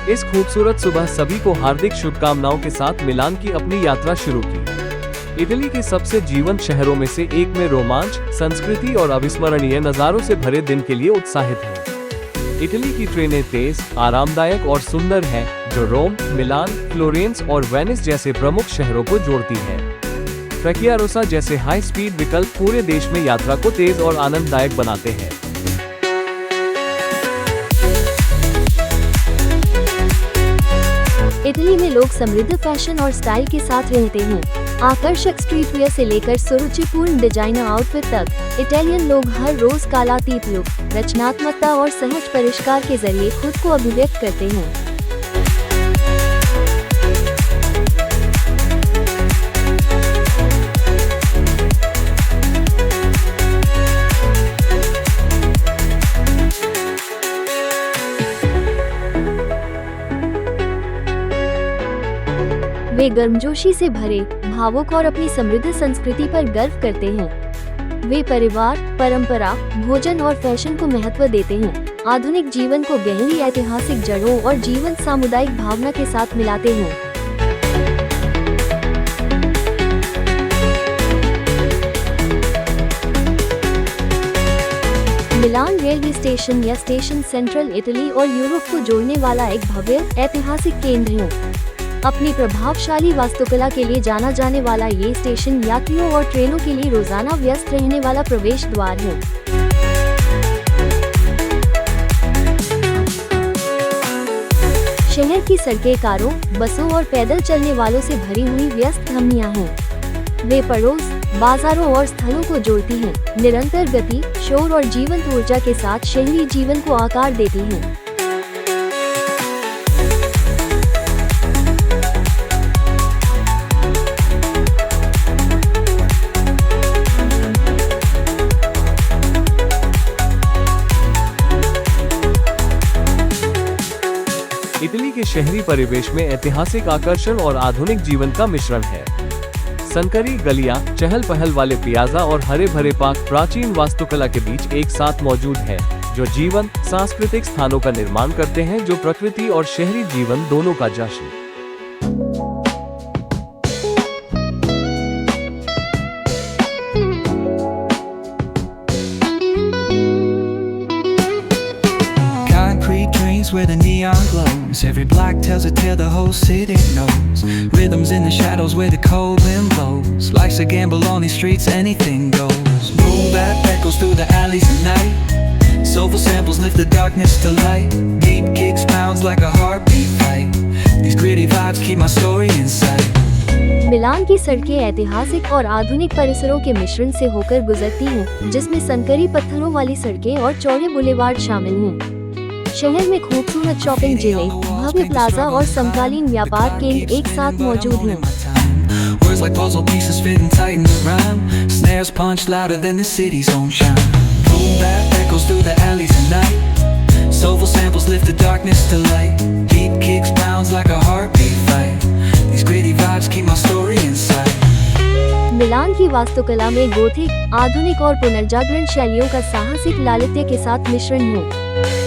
इस खूबसूरत सुबह सभी को हार्दिक शुभकामनाओं के साथ मिलान की अपनी यात्रा शुरू की। इटली के सबसे जीवंत शहरों में से एक में रोमांच, संस्कृति और अविस्मरणीय नज़ारों से भरे दिन के लिए उत्साहित है। इटली की ट्रेनें तेज, आरामदायक और सुंदर हैं, जो रोम, मिलान, फ्लोरेंस और वेनिस जैसे प्रमुख शहरों को जोड़ती हैं। ट्रेकियारोसा जैसे हाई स्पीड विकल्प पूरे देश में यात्रा को तेज और आनंददायक बनाते हैं। इटली में लोग समृद्ध फैशन और स्टाइल के साथ रहते हैं। आकर्षक स्ट्रीटवेयर से लेकर सुरुचिपूर्ण डिजाइनर आउटफिट तक, इटालियन लोग हर रोज कलात्मक लुक, रचनात्मकता और सहज परिष्कार के जरिए खुद को अभिव्यक्त करते हैं। वे गर्मजोशी से भरे, भावुक और अपनी समृद्ध संस्कृति पर गर्व करते हैं। वे परिवार, परंपरा, भोजन और फैशन को महत्व देते हैं। आधुनिक जीवन को गहरी ऐतिहासिक जड़ों और जीवंत सामुदायिक भावना के साथ मिलाते हैं। मिलान रेलवे स्टेशन या स्टेशन सेंट्रल इटली और यूरोप को जोड़ने वाला एक भव्य ऐतिहासिक केंद्र है। अपनी प्रभावशाली वास्तुकला के लिए जाना जाने वाला ये स्टेशन यात्रियों और ट्रेनों के लिए रोजाना व्यस्त रहने वाला प्रवेश द्वार है। शहर की सड़कें कारों, बसों और पैदल चलने वालों से भरी हुई व्यस्त धमनियां हैं। वे पड़ोस, बाजारों और स्थलों को जोड़ती हैं, निरंतर गति, शोर और जीवंत ऊर्जा के साथ शहरी जीवन को आकार देती हैं। इटली के शहरी परिवेश में ऐतिहासिक आकर्षण और आधुनिक जीवन का मिश्रण है। संकरी गलियां, चहल पहल वाले पियाजा और हरे भरे पार्क प्राचीन वास्तुकला के बीच एक साथ मौजूद है, जो जीवंत सांस्कृतिक स्थानों का निर्माण करते हैं जो प्रकृति और शहरी जीवन दोनों का जश्न। Where the neon glows, every block tells a tale the whole city knows. Rhythms in the shadows where the cold wind blows. Life's a gamble on these streets, anything goes. Boom bap echoes through the alleys at night. Soulful samples lift the darkness to light. Deep kicks pounds like a heartbeat fight. These gritty vibes keep my story inside. मिलान की सड़कें ऐतिहासिक और आधुनिक परिसरों के मिश्रण से होकर गुजरती हैं, जिसमें संकरी पत्थरों वाली सड़कें और चौड़े बुलेवार्ड शामिल हैं। शहर में खूबसूरत शॉपिंग जिले, भव्य प्लाजा और समकालीन व्यापार केंद्र एक साथ मौजूद हैं। Words like puzzle pieces fit and tight in the rhyme. Snares punch louder than the city's own chime. Boom bap echoes through the alleys at night. Soulful samples lift the darkness to light. Deep kicks pounds like a heartbeat fight. These gritty vibes keep my story inside. मिलान की वास्तुकला में Gothic, आधुनिक और पुनर्जागरण शैलियों का साहसिक लालित्य के साथ मिश्रण है।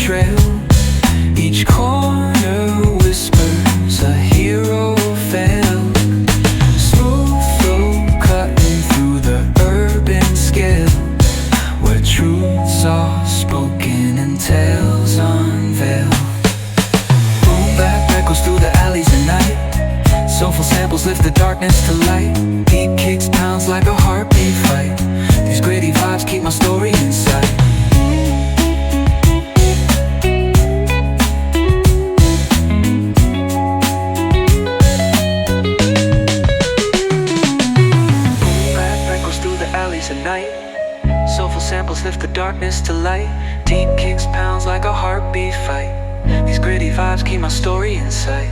Trail. Each corner whispers a hero fell. Smooth flow cutting through the urban scale, where truths are spoken and tales unveiled. Boom bap echoes through the alleys at night. Soulful samples lift the darkness to light. Deep kicks pounds like a heartbeat fight. These gritty vibes keep my story inside. Soulful samples lift the darkness to light. Deep kicks pounds like a heartbeat fight. These gritty vibes keep my story inside.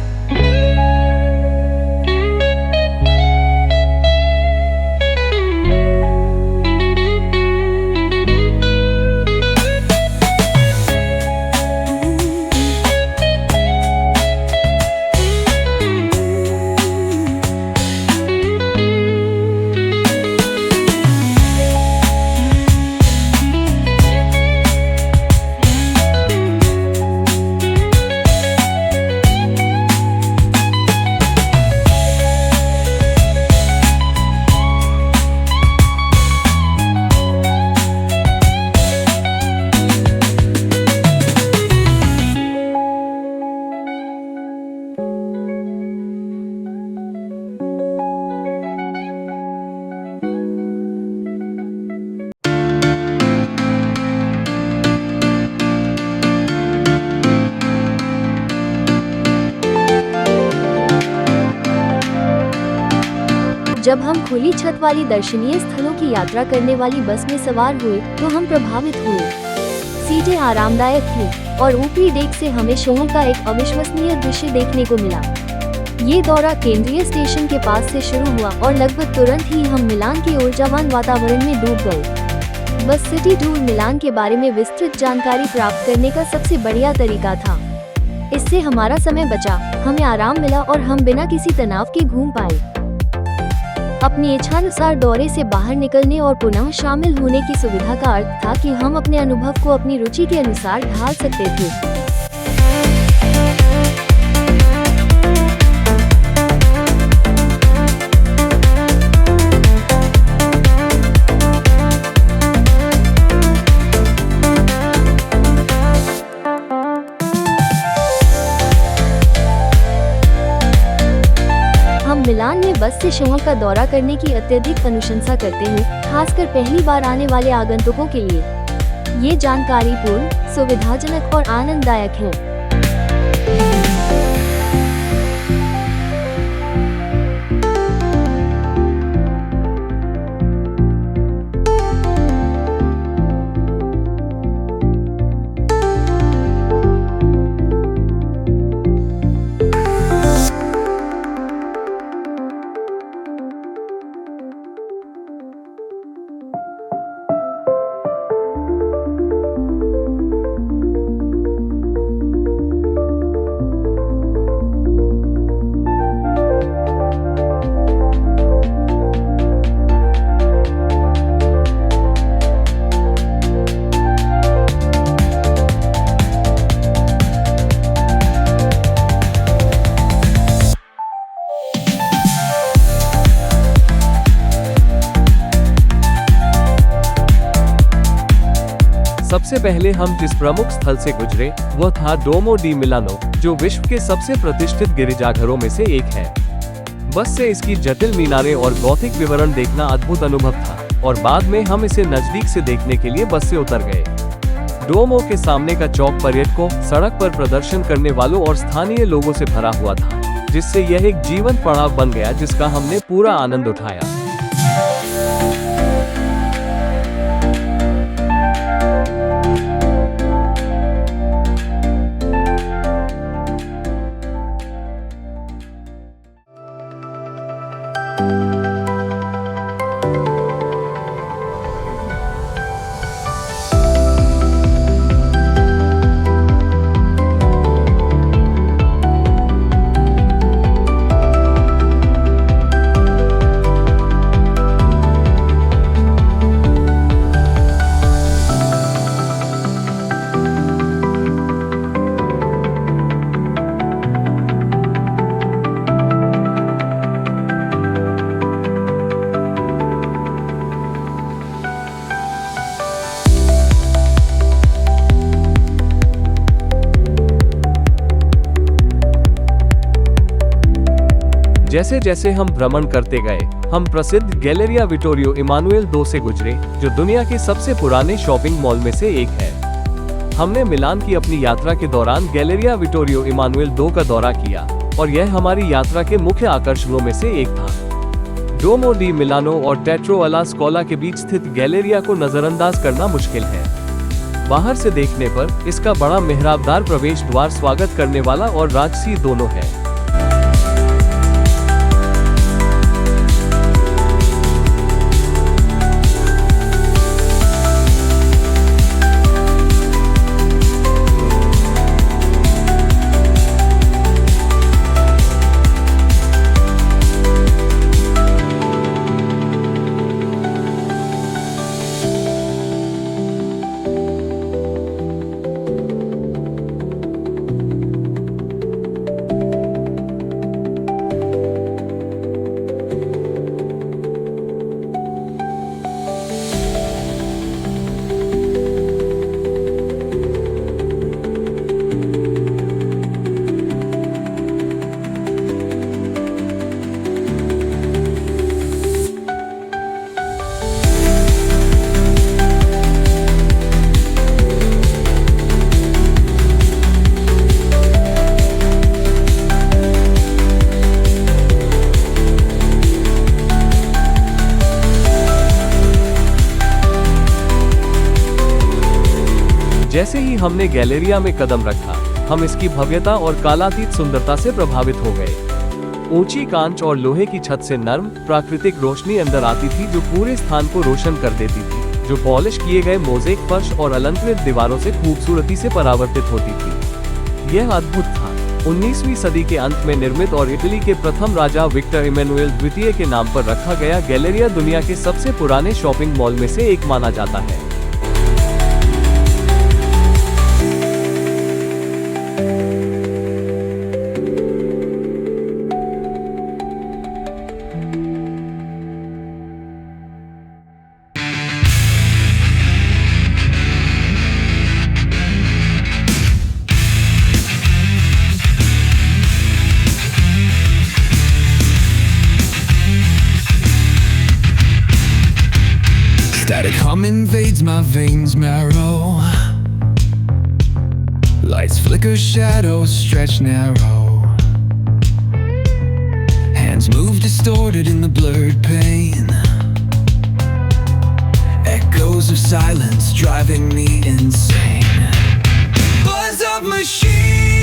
जब हम खुली छत वाली दर्शनीय स्थलों की यात्रा करने वाली बस में सवार हुए तो हम प्रभावित हुए। सीटें आरामदायक थीं और ऊपरी डेक से हमें शहर का एक अविश्वसनीय दृश्य देखने को मिला। ये दौरा केंद्रीय स्टेशन के पास से शुरू हुआ और लगभग तुरंत ही हम मिलान के ऊर्जावान वातावरण में डूब गए। बस सिटी टूर मिलान के बारे में विस्तृत जानकारी प्राप्त करने का सबसे बढ़िया तरीका था। इससे हमारा समय बचा, हमें आराम मिला और हम बिना किसी तनाव के घूम पाए। अपनी इच्छानुसार दौरे से बाहर निकलने और पुनः शामिल होने की सुविधा का अर्थ था कि हम अपने अनुभव को अपनी रुचि के अनुसार ढाल सकते थे। मिलान में बस से शहर का दौरा करने की अत्यधिक अनुशंसा करते हैं, खासकर पहली बार आने वाले आगंतुकों के लिए। ये जानकारीपूर्ण, सुविधाजनक और आनंददायक है। सबसे पहले हम जिस प्रमुख स्थल से गुजरे वह था डोमो डी मिलानो, जो विश्व के सबसे प्रतिष्ठित गिरिजाघरों में से एक है। बस से इसकी जटिल मीनारें और गॉथिक विवरण देखना अद्भुत अनुभव था और बाद में हम इसे नजदीक से देखने के लिए बस से उतर गए। डोमो के सामने का चौक पर्यटकों, सड़क पर प्रदर्शन करने वालों और स्थानीय लोगों से भरा हुआ था, जिससे यह एक जीवंत पड़ाव बन गया जिसका हमने पूरा आनंद उठाया। जैसे जैसे हम भ्रमण करते गए, हम प्रसिद्ध गैलेरिया विटोरियो इमानुएल II से गुजरे, जो दुनिया के सबसे पुराने शॉपिंग मॉल में से एक है। हमने मिलान की अपनी यात्रा के दौरान गैलेरिया विटोरियो इमानुएल II का दौरा किया और यह हमारी यात्रा के मुख्य आकर्षणों में से एक था। डोमो डी मिलानो और टेट्रो अला स्कोला के बीच स्थित गैलेरिया को नजरअंदाज करना मुश्किल है। बाहर से देखने पर इसका बड़ा मेहराबदार प्रवेश द्वार स्वागत करने वाला और राजसी दोनों है। जैसे ही हमने गैलेरिया में कदम रखा, हम इसकी भव्यता और कालातीत सुंदरता से प्रभावित हो गए। ऊंची कांच और लोहे की छत से नर्म, प्राकृतिक रोशनी अंदर आती थी जो पूरे स्थान को रोशन कर देती थी, जो पॉलिश किए गए मोज़ेक फर्श और अलंकृत दीवारों से खूबसूरती से परावर्तित होती थी। यह अद्भुत था। 19वीं सदी के अंत में निर्मित और इटली के प्रथम राजा विक्टर इमैनुएल द्वितीय के नाम पर रखा गया गैलेरिया दुनिया के सबसे पुराने शॉपिंग मॉल में से एक माना जाता है। Static hum invades my veins marrow. Lights flicker, shadows stretch narrow. Hands move distorted in the blurred pain. Echoes of silence driving me insane. Buzz of machines.